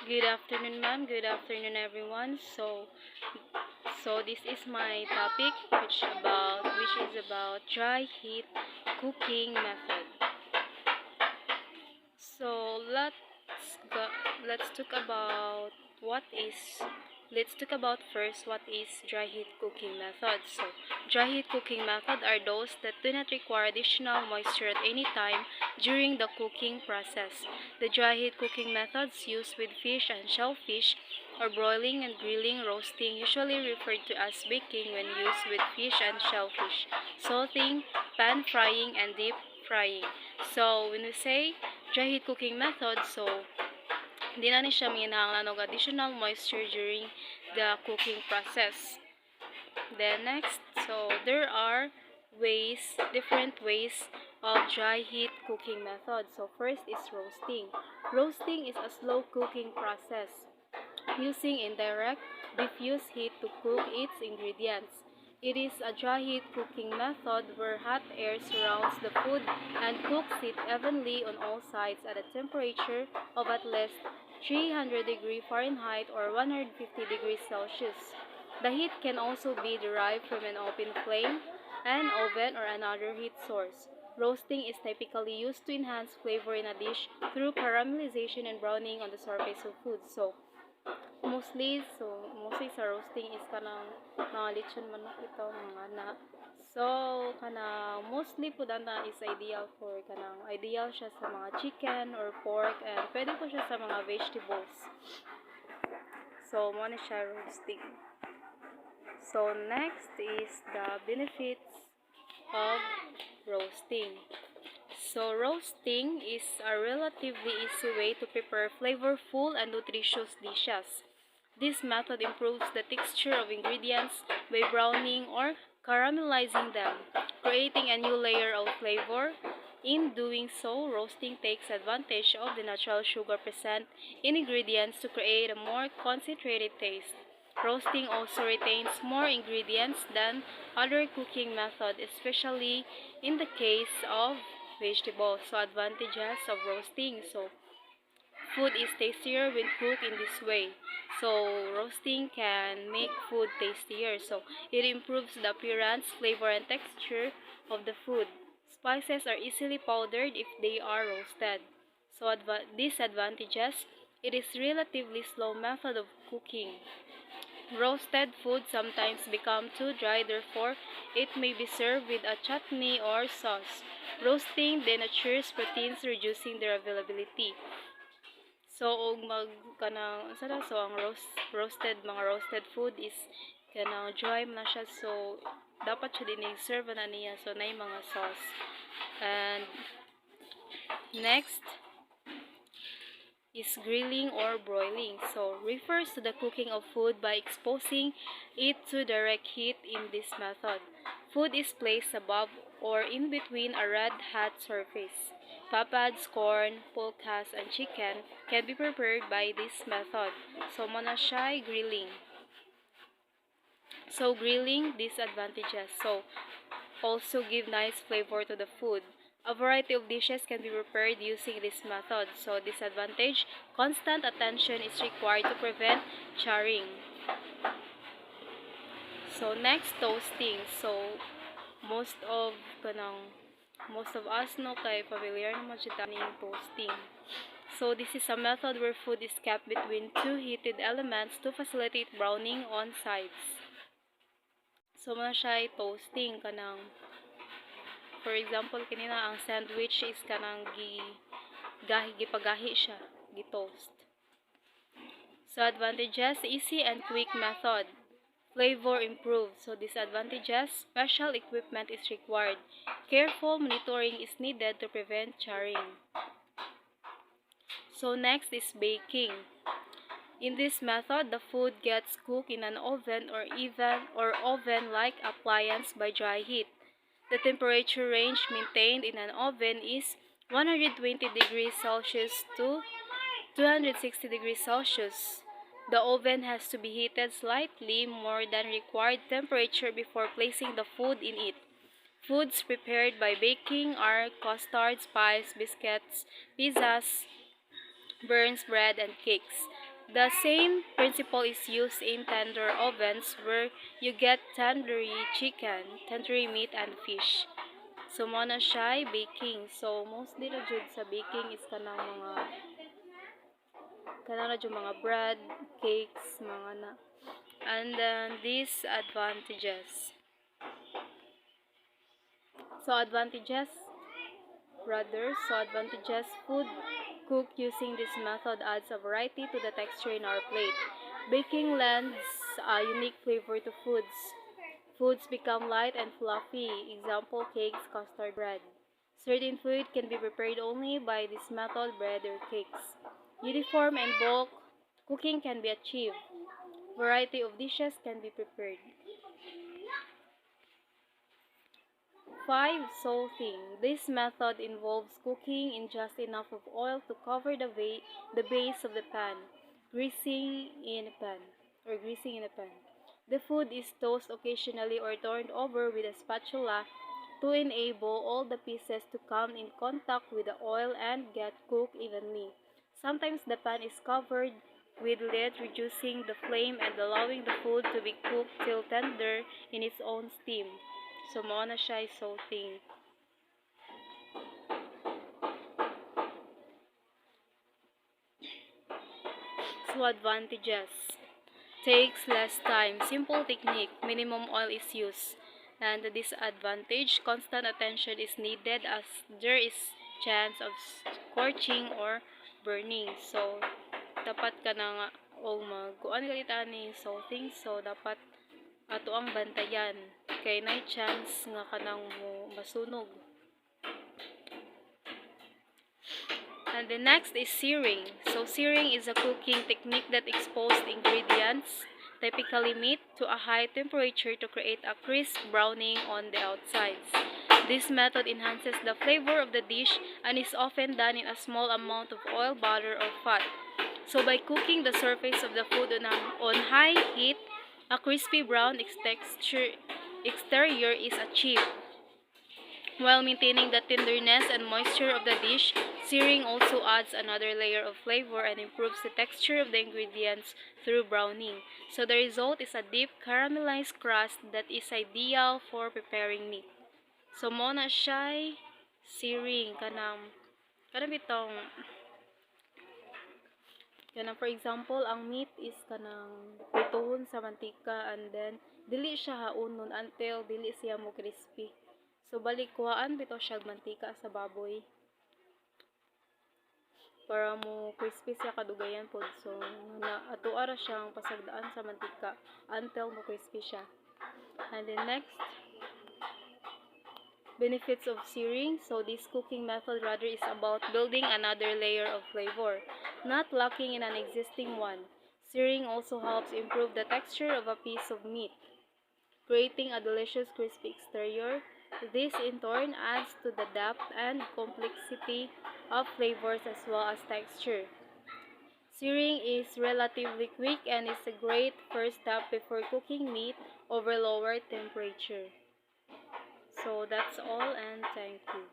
Good afternoon, ma'am. Good afternoon, everyone. So this is my topic, which is about dry heat cooking method. So go, let's talk about what is. Let's talk about first what is dry heat cooking method. So dry heat cooking method are those that do not require additional moisture at any time during the cooking process. The dry heat cooking methods used with fish and shellfish or broiling and grilling, roasting, usually referred to as baking when used with fish and shellfish, salting, pan frying, and deep frying. So when we say dry heat cooking method, so hindi na ni siya minahanglan og additional moisture during the cooking process. Then next, so there are different ways of dry heat cooking method. So first is roasting. Roasting is a slow cooking process using indirect diffuse heat to cook its ingredients. It is a dry heat cooking method where hot air surrounds the food and cooks it evenly on all sides at a temperature of at least 300 degrees Fahrenheit or 150 degrees Celsius. The heat can also be derived from an open flame, an oven, or another heat source. Roasting is typically used to enhance flavor in a dish through caramelization and browning on the surface of food. Mostly sa roasting is kanang mga lechon manok ito mga na. So kanang mostly po dana is ideal siya sa mga chicken or pork and pwede po siya sa mga vegetables. So mo na siya roasting. So next is the benefits of roasting. So roasting is a relatively easy way to prepare flavorful and nutritious dishes. This method improves the texture of ingredients by browning or caramelizing them, creating a new layer of flavor. In doing so, roasting takes advantage of the natural sugar present in ingredients to create a more concentrated taste. Roasting also retains more ingredients than other cooking methods, especially in the case of vegetables. So advantages of roasting. So food is tastier when cooked in this way. So roasting can make food tastier. So it improves the appearance, flavor, and texture of the food. Spices are easily powdered if they are roasted. So disadvantages, it is relatively slow method of cooking. Roasted food sometimes become too dry, therefore it may be served with a chutney or sauce. Roasting denatures proteins, reducing their availability. So og mag kanang so ang roasted food is kanang dry man na siya, so dapat siya din serve na niya, so nay mga sauce. And next is grilling or broiling. So refers to the cooking of food by exposing it to direct heat. In this method, food is placed above or in between a red hot surface. Papads, corn, pulkas, and chicken can be prepared by this method. So muna siya grilling. So grilling disadvantages. So also give nice flavor to the food. A variety of dishes can be prepared using this method. So disadvantage, constant attention is required to prevent charring. So next, toasting. So most of us no kay familiar naman siya ning toasting. So this is a method where food is kept between two heated elements to facilitate browning on sides. So muna siya toasting kanang, for example kanina ang sandwich is kanang gipagahi siya, gi-toast. So advantages, easy and quick method. Flavor improved. So disadvantages, special equipment is required. Careful monitoring is needed to prevent charring. So next is baking. In this method, the food gets cooked in an oven or oven-like appliance by dry heat. The temperature range maintained in an oven is 120 degrees Celsius to 260 degrees Celsius. The oven has to be heated slightly more than required temperature before placing the food in it. Foods prepared by baking are custards, pies, biscuits, pizzas, burns, bread, and cakes. The same principle is used in tender ovens where you get tandoori chicken, tandoori meat, and fish. So, mo na siya baking. So, mostly na jud sa baking is kanang na jud mga bread, cakes, mga na. And then, disadvantages. So, advantages, food cooked using this method adds a variety to the texture in our plate. Baking lends a unique flavor to foods. Foods become light and fluffy, example cakes, custard, bread. Certain food can be prepared only by this method, bread or cakes. Uniform and bulk cooking can be achieved. Variety of dishes can be prepared. 5. Salting. This method involves cooking in just enough of oil to cover the base of the pan, greasing in a pan. The food is toasted occasionally or turned over with a spatula to enable all the pieces to come in contact with the oil and get cooked evenly. Sometimes the pan is covered with lid, reducing the flame and allowing the food to be cooked till tender in its own steam. So, mo na siya salting. So, advantages. Takes less time. Simple technique. Minimum oil is used. And the disadvantage, constant attention is needed as there is chance of scorching or burning. So, dapat ka na nga o magkuan ka ni salting. So, dapat ato ang bantayan. Kay na chance nga kanang mo masunog. And the next is searing. So searing is a cooking technique that exposes ingredients, typically meat, to a high temperature to create a crisp browning on the outsides. This method enhances the flavor of the dish and is often done in a small amount of oil, butter, or fat. So by cooking the surface of the food on high heat, a crispy brown exterior is achieved. While maintaining the tenderness and moisture of the dish, searing also adds another layer of flavor and improves the texture of the ingredients through browning. So the result is a deep caramelized crust that is ideal for preparing meat. So mo na siya searing kanang bitong for example, ang meat is kanang prituhon sa mantika and then dili siya haunon until dili siya mo crispy. So balik kuhaan bitaw siya mantika sa baboy para mo crispy siya kadugayan pod. So na ato ara siyang pasagdaan sa mantika until mo crispy siya. And then next, benefits of searing. So this cooking method rather is about building another layer of flavor, not lacking in an existing one. Searing also helps improve the texture of a piece of meat, creating a delicious crispy exterior. This in turn adds to the depth and complexity of flavors as well as texture. Searing is relatively quick and is a great first step before cooking meat over lower temperature. So that's all and thank you.